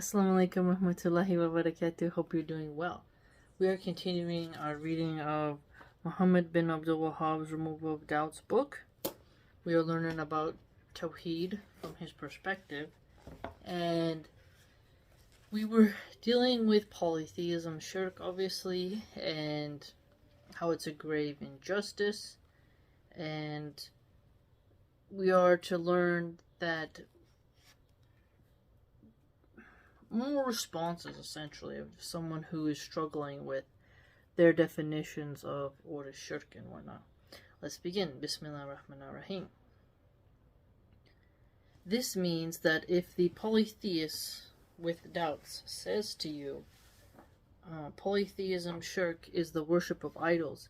Assalamu alaikum warahmatullahi wabarakatuh. Hope you're doing well. We are continuing our reading of Muhammad bin Abdul Wahhab's Removal of Doubts book. We are learning about Tawheed from his perspective, and we were dealing with polytheism, shirk obviously, and how it's a grave injustice, and we are to learn that more responses essentially of someone who is struggling with their definitions of what is shirk and whatnot. Let's begin. Bismillah ar-Rahman ar-Rahim. This means that if the polytheist with doubts says to you, polytheism, shirk, is the worship of idols,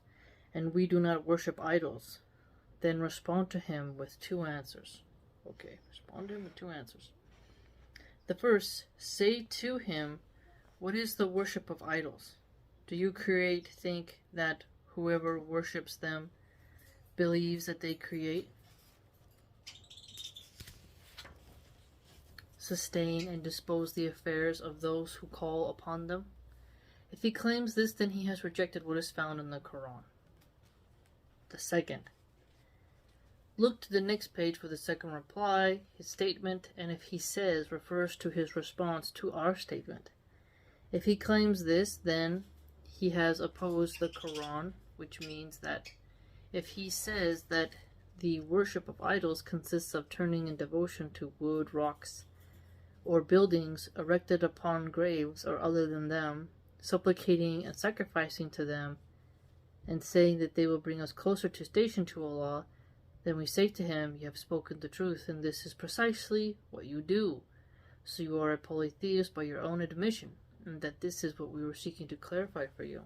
and we do not worship idols, then respond to him with two answers. Okay, respond to him with two answers. The first, say to him, what is the worship of idols? Do you think that whoever worships them believes that they create, sustain, and dispose the affairs of those who call upon them? If he claims this, then he has rejected what is found in the Quran. The second, look to the next page for the second reply, his statement, and if he says refers to his response to our statement. If he claims this, then he has opposed the Quran, which means that if he says that the worship of idols consists of turning in devotion to wood, rocks, or buildings erected upon graves or other than them, supplicating and sacrificing to them, and saying that they will bring us closer to station to Allah, then we say to him, you have spoken the truth, and this is precisely what you do. So you are a polytheist by your own admission, and that this is what we were seeking to clarify for you.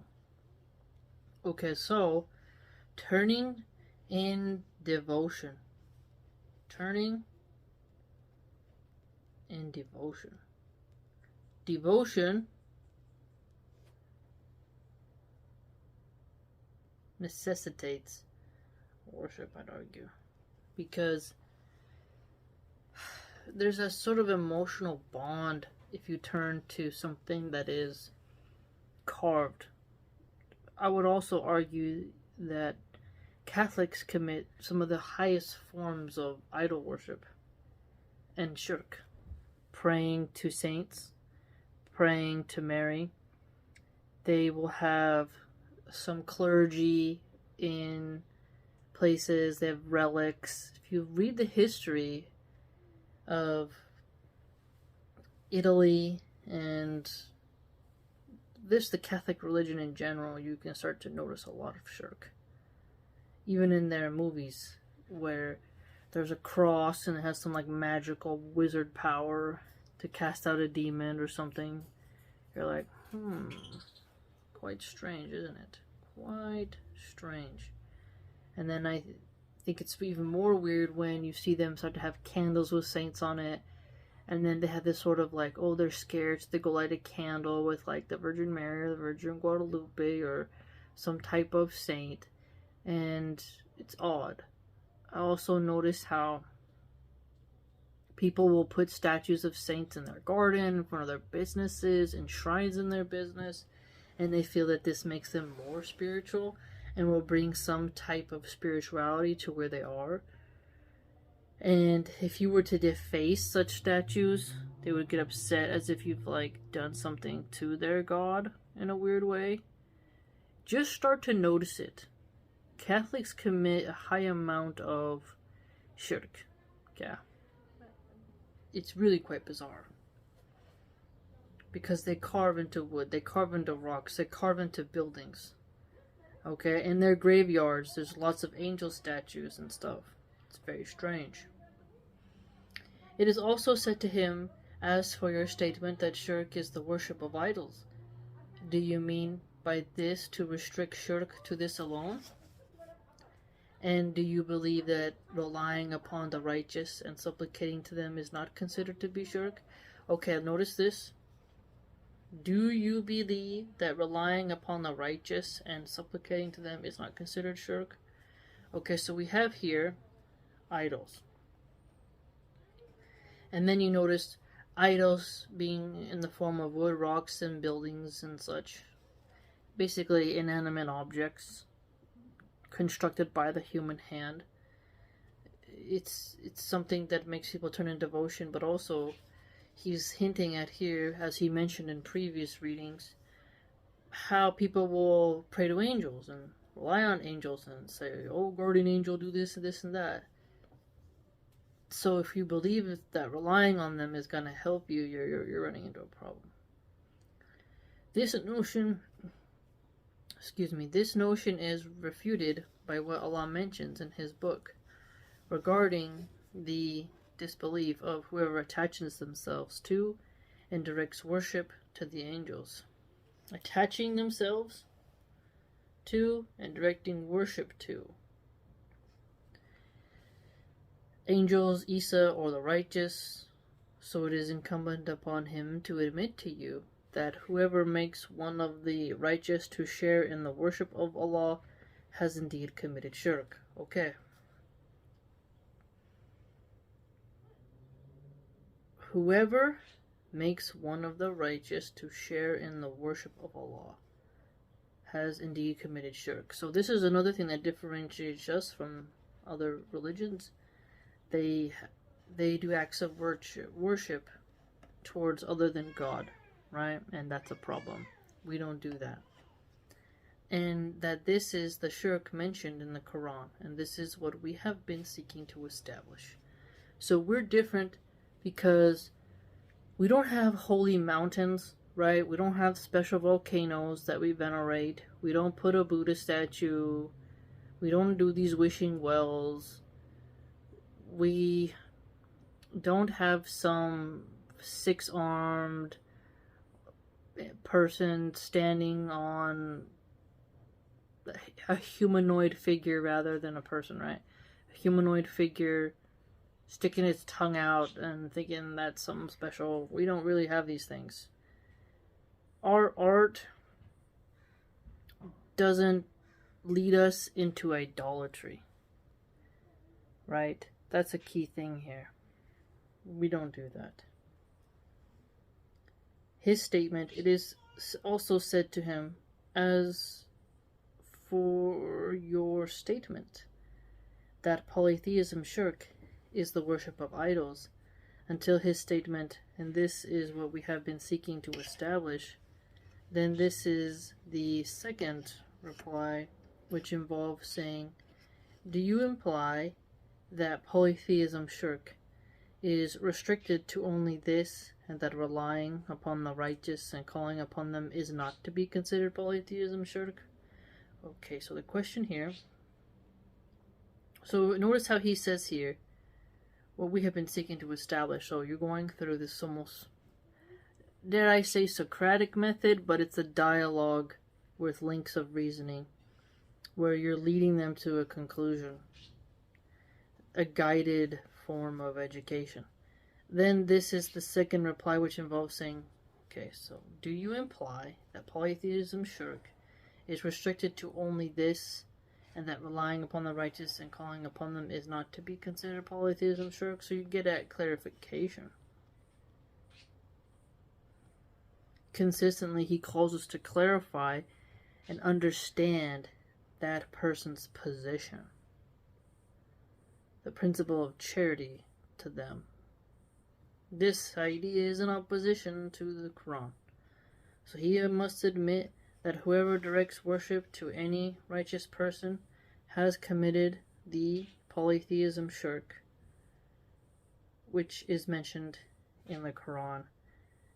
Okay, so, turning in devotion. Turning in devotion. Devotion necessitates worship, I'd argue, because there's a sort of emotional bond if you turn to something that is carved. I would also argue that Catholics commit some of the highest forms of idol worship and shirk, praying to saints, praying to Mary. They will have some clergy in places, they have relics. If you read the history of Italy and the Catholic religion in general, you can start to notice a lot of shirk. Even in their movies, where there's a cross and it has some like magical wizard power to cast out a demon or something, you're like, quite strange, isn't it? Quite strange. And then I think it's even more weird when you see them start to have candles with saints on it. And then they have this sort of like, oh, they're scared, so they go light a candle with like the Virgin Mary or the Virgin Guadalupe or some type of saint. And it's odd. I also notice how people will put statues of saints in their garden, in front of their businesses, and shrines in their business. And they feel that this makes them more spiritual and will bring some type of spirituality to where they are. And if you were to deface such statues, they would get upset as if you've like done something to their god in a weird way. Just start to notice it. Catholics commit a high amount of shirk. Yeah. It's really quite bizarre. Because they carve into wood, they carve into rocks, they carve into buildings. Okay, in their graveyards, there's lots of angel statues and stuff. It's very strange. It is also said to him, as for your statement that shirk is the worship of idols, do you mean by this to restrict shirk to this alone? And do you believe that relying upon the righteous and supplicating to them is not considered to be shirk? Okay, notice this. Do you believe that relying upon the righteous and supplicating to them is not considered shirk? Okay, so we have here idols. And then you notice idols being in the form of wood, rocks, and buildings and such. Basically, inanimate objects constructed by the human hand. It's something that makes people turn in devotion, but also he's hinting at here, as he mentioned in previous readings, how people will pray to angels and rely on angels and say, "Oh, guardian angel, do this and this and that." So if you believe that relying on them is going to help you, you're running into a problem. This notion is refuted by what Allah mentions in His book regarding the disbelief of whoever attaches themselves to and directs worship to the angels. Attaching themselves to and directing worship to angels, Isa, or the righteous. So it is incumbent upon him to admit to you that whoever makes one of the righteous to share in the worship of Allah has indeed committed shirk. Okay. Whoever makes one of the righteous to share in the worship of Allah has indeed committed shirk. So this is another thing that differentiates us from other religions. They do acts of worship towards other than God, right? And that's a problem. We don't do that. And that this is the shirk mentioned in the Quran, and this is what we have been seeking to establish. So we're different because we don't have holy mountains, right? We don't have special volcanoes that we venerate. We don't put a Buddha statue. We don't do these wishing wells. We don't have some six-armed person standing on a humanoid figure rather than a person, right? A humanoid figure sticking its tongue out and thinking that's something special. We don't really have these things. Our art doesn't lead us into idolatry, right? That's a key thing here. We don't do that. His statement, it is also said to him, as for your statement that polytheism shirk is the worship of idols, until his statement, and this is what we have been seeking to establish, then this is the second reply, which involves saying, do you imply that polytheism shirk is restricted to only this, and that relying upon the righteous and calling upon them is not to be considered polytheism shirk? Okay, so the question here, so notice how he says here, what we have been seeking to establish. So you're going through this almost, dare I say, Socratic method, but it's a dialogue with links of reasoning, where you're leading them to a conclusion, a guided form of education. Then this is the second reply, which involves saying, okay, so do you imply that polytheism shirk is restricted to only this, and that relying upon the righteous and calling upon them is not to be considered polytheism shirk? So you get at clarification. Consistently, he calls us to clarify and understand that person's position. The principle of charity to them. This idea is in opposition to the Quran. So he must admit that whoever directs worship to any righteous person has committed the polytheism shirk, which is mentioned in the Quran.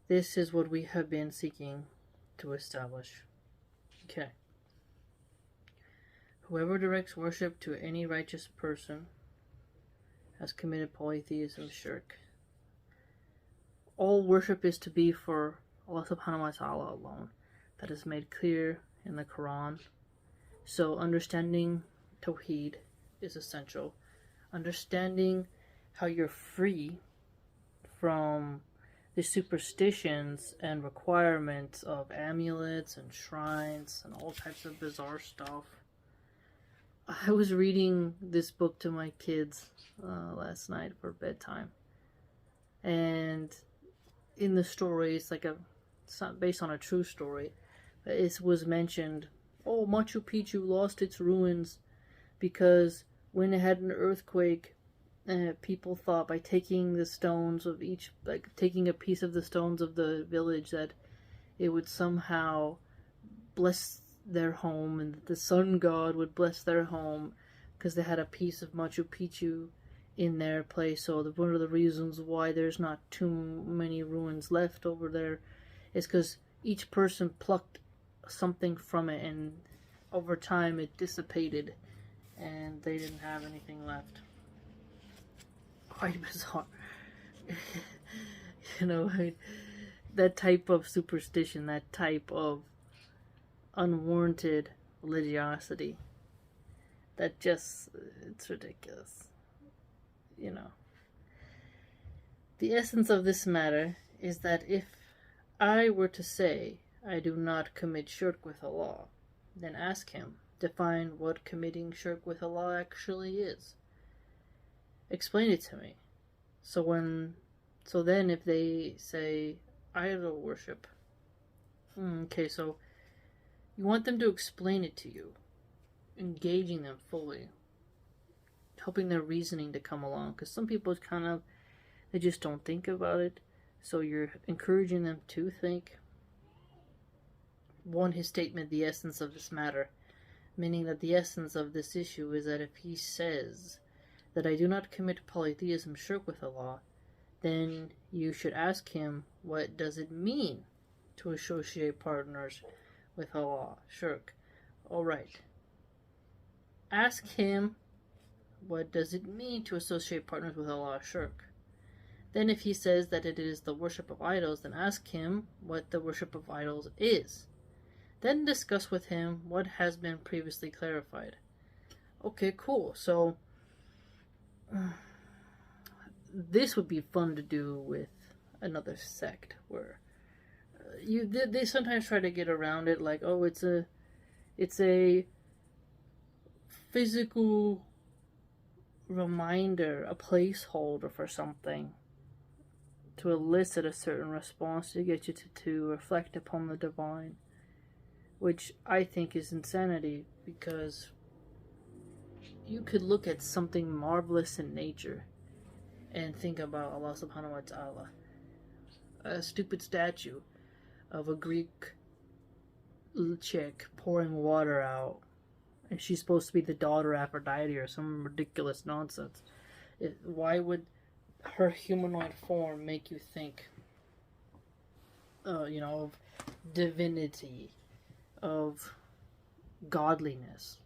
This is what we have been seeking to establish. Okay. Whoever directs worship to any righteous person has committed polytheism shirk. All worship is to be for Allah subhanahu wa ta'ala alone. That is made clear in the Quran. So understanding Tawheed is essential. Understanding how you're free from the superstitions and requirements of amulets and shrines and all types of bizarre stuff. I was reading this book to my kids last night for bedtime. And in the story, it's not based on a true story. It was mentioned, oh, Machu Picchu lost its ruins because when it had an earthquake, people thought by taking the stones of each, like taking a piece of the stones of the village, that it would somehow bless their home, and that the sun god would bless their home because they had a piece of Machu Picchu in their place. So one of the reasons why there's not too many ruins left over there is because each person plucked something from it, and over time it dissipated and they didn't have anything left. Quite bizarre. You know, that type of superstition, that type of unwarranted religiosity, it's ridiculous. You know. The essence of this matter is that if I were to say I do not commit shirk with Allah, then ask him, define what committing shirk with Allah actually is. Explain it to me. So then if they say idol worship, okay, so you want them to explain it to you, engaging them fully, helping their reasoning to come along, because some people they just don't think about it. So you're encouraging them to think. His statement, the essence of this matter, meaning that the essence of this issue is that if he says that I do not commit polytheism, shirk with Allah, then you should ask him, what does it mean to associate partners with Allah, shirk? Alright. Ask him, what does it mean to associate partners with Allah, shirk? Then if he says that it is the worship of idols, then ask him what the worship of idols is. Then discuss with him what has been previously clarified. Okay, cool. So, this would be fun to do with another sect, where they sometimes try to get around it, like, oh, it's a physical reminder, a placeholder for something, to elicit a certain response, to get you to reflect upon the divine, which I think is insanity, because you could look at something marvelous in nature and think about Allah subhanahu wa ta'ala. A stupid statue of a Greek chick pouring water out, and she's supposed to be the daughter of Aphrodite or some ridiculous nonsense. Why would her humanoid form make you think, of divinity, of godliness?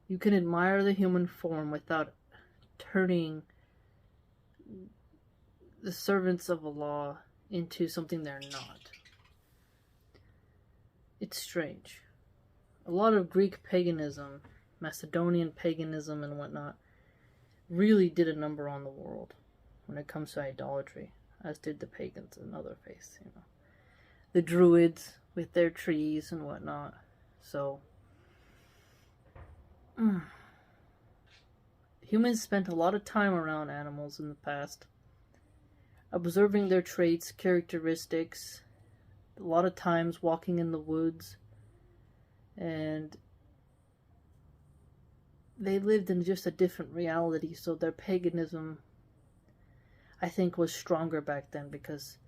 You can admire the human form without turning the servants of Allah into something they're not. It's strange. A lot of Greek paganism, Macedonian paganism and whatnot, really did a number on the world when it comes to idolatry, as did the pagans in other faiths, The Druids with their trees and whatnot. So, humans spent a lot of time around animals in the past, observing their traits, characteristics, a lot of times walking in the woods, and they lived in just a different reality, so their paganism, I think, was stronger back then, because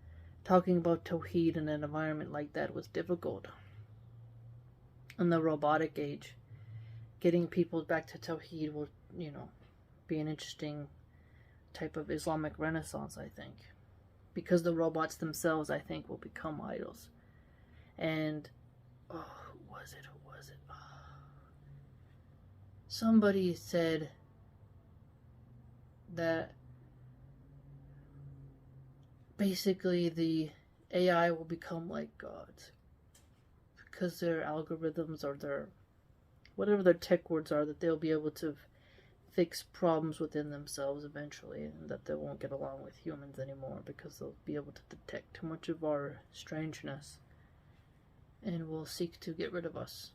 talking about Tawheed in an environment like that was difficult. In the robotic age, getting people back to Tawheed will, be an interesting type of Islamic renaissance, I think. Because the robots themselves, I think, will become idols. And, who was it? Somebody said that basically the AI will become like gods, because their algorithms or whatever their tech words are, that they'll be able to fix problems within themselves eventually, and that they won't get along with humans anymore because they'll be able to detect too much of our strangeness and will seek to get rid of us.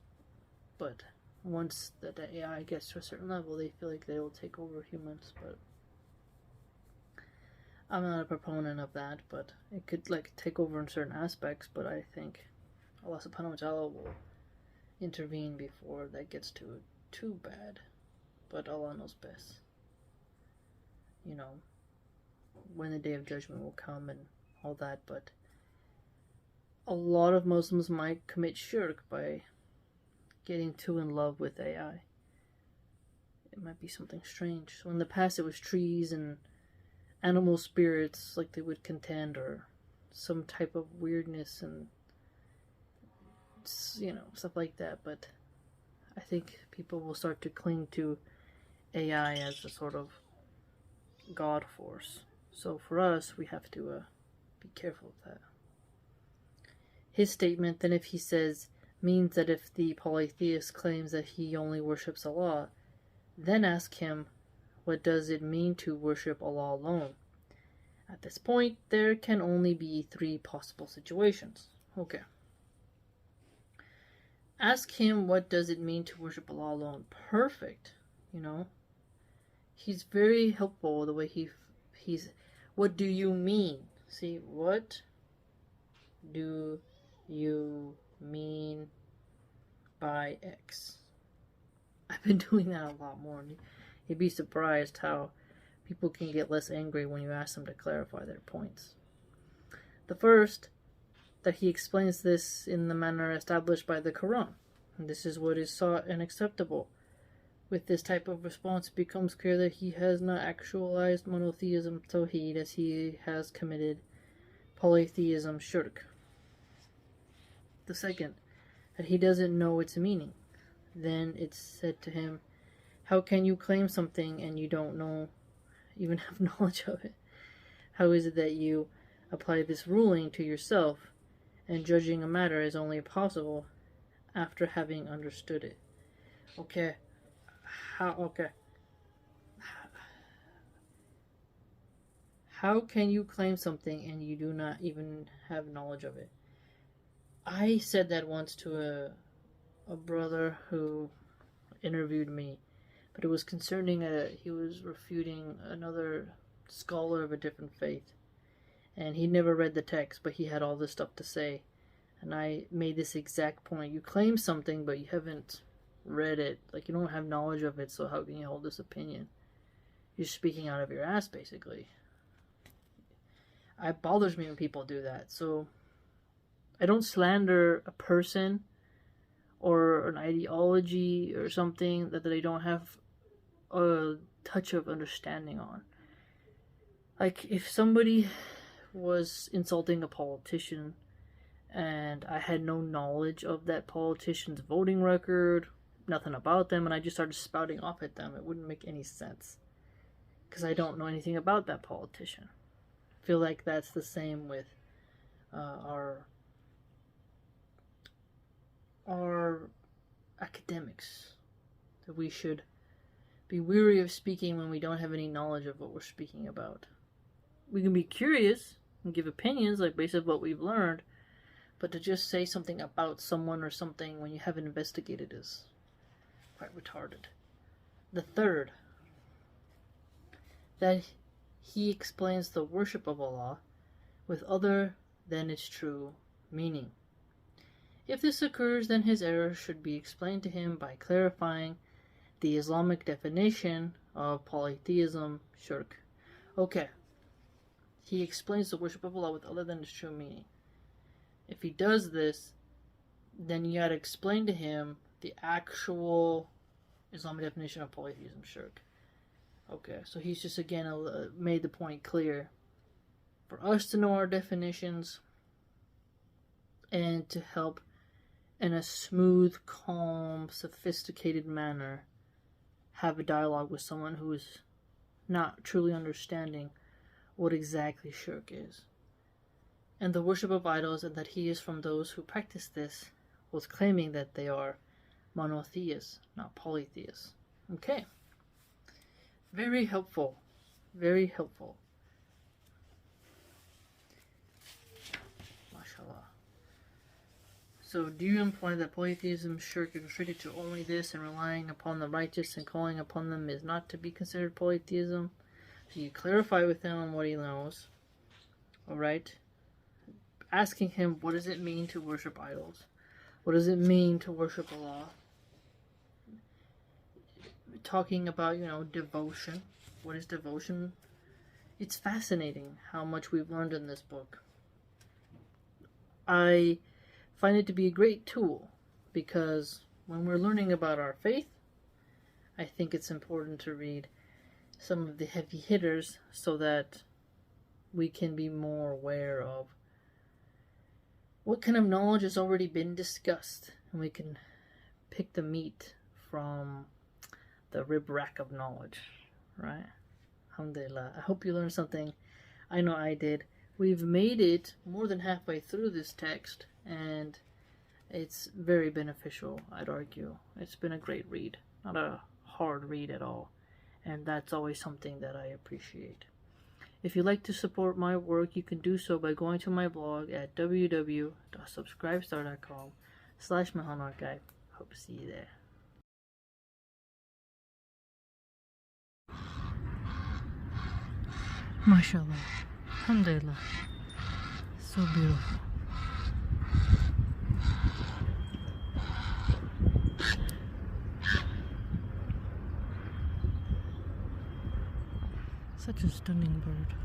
But once the AI gets to a certain level, they feel like they will take over humans. But I'm not a proponent of that, but it could like take over in certain aspects. But I think Allah Subhanahu wa Taala will intervene before that gets too bad. But Allah knows best. You know, when the day of judgment will come and all that. But a lot of Muslims might commit shirk by getting too in love with AI. It might be something strange. So in the past, it was trees and animal spirits, like they would contend, or some type of weirdness and, you know, stuff like that. But I think people will start to cling to AI as a sort of God force. So for us, we have to be careful of that. His statement, then, if he says, means that if the polytheist claims that he only worships Allah, then ask him, what does it mean to worship Allah alone? At this point, there can only be 3 possible situations. Okay. Ask him, what does it mean to worship Allah alone? Perfect. You know? He's very helpful the way he's... What do you mean? See, what do you mean by X? I've been doing that a lot more. You'd be surprised how people can get less angry when you ask them to clarify their points. The first, that he explains this in the manner established by the Quran. And this is what is sought and acceptable. With this type of response, it becomes clear that he has not actualized monotheism tawheed, as he has committed polytheism shirk. The second, that he doesn't know its meaning. Then it's said to him, how can you claim something and you don't know, even have knowledge of it? How is it that you apply this ruling to yourself, and judging a matter is only possible after having understood it? Okay. How can you claim something and you do not even have knowledge of it? I said that once to a brother who interviewed me, but it was concerning he was refuting another scholar of a different faith, and he never read the text, but he had all this stuff to say, and I made this exact point. You claim something, but you haven't read it, like you don't have knowledge of it, so how can you hold this opinion? You're speaking out of your ass, basically. It bothers me when people do that. So I don't slander a person or an ideology or something that they don't have a touch of understanding on. Like, if somebody was insulting a politician and I had no knowledge of that politician's voting record, nothing about them, and I just started spouting off at them, it wouldn't make any sense, because I don't know anything about that politician. I feel like that's the same with our academics, that we should be weary of speaking when we don't have any knowledge of what we're speaking about. We can be curious and give opinions like based on what we've learned, but to just say something about someone or something when you haven't investigated is quite retarded. The third, that he explains the worship of Allah with other than its true meaning. If this occurs, then his error should be explained to him by clarifying the Islamic definition of polytheism, shirk. Okay, he explains the worship of Allah with other than its true meaning. If he does this, then you gotta explain to him the actual Islamic definition of polytheism, shirk. Okay, so he's just again made the point clear. For us to know our definitions and to help in a smooth, calm, sophisticated manner have a dialogue with someone who is not truly understanding what exactly shirk is, and the worship of idols, and that he is from those who practice this, was claiming that they are monotheists, not polytheists. Okay. Very helpful. Very helpful. MashaAllah. So, do you imply that polytheism, shirk, is restricted to only this, and relying upon the righteous and calling upon them is not to be considered polytheism? So you clarify with him what he knows. Alright? Asking him, what does it mean to worship idols? What does it mean to worship Allah? Talking about, devotion. What is devotion? It's fascinating how much we've learned in this book. I find it to be a great tool because when we're learning about our faith, I think it's important to read some of the heavy hitters so that we can be more aware of what kind of knowledge has already been discussed, and we can pick the meat from the rib rack of knowledge, right? Alhamdulillah. I hope you learned something. I know I did. We've made it more than halfway through this text, and it's very beneficial, I'd argue. It's been a great read, not a hard read at all, and that's always something that I appreciate. If you'd like to support my work, you can do so by going to my blog at www.subscribestar.com/MahanArchive. Hope to see you there. MashaAllah. Alhamdulillah. So beautiful. Such a stunning bird.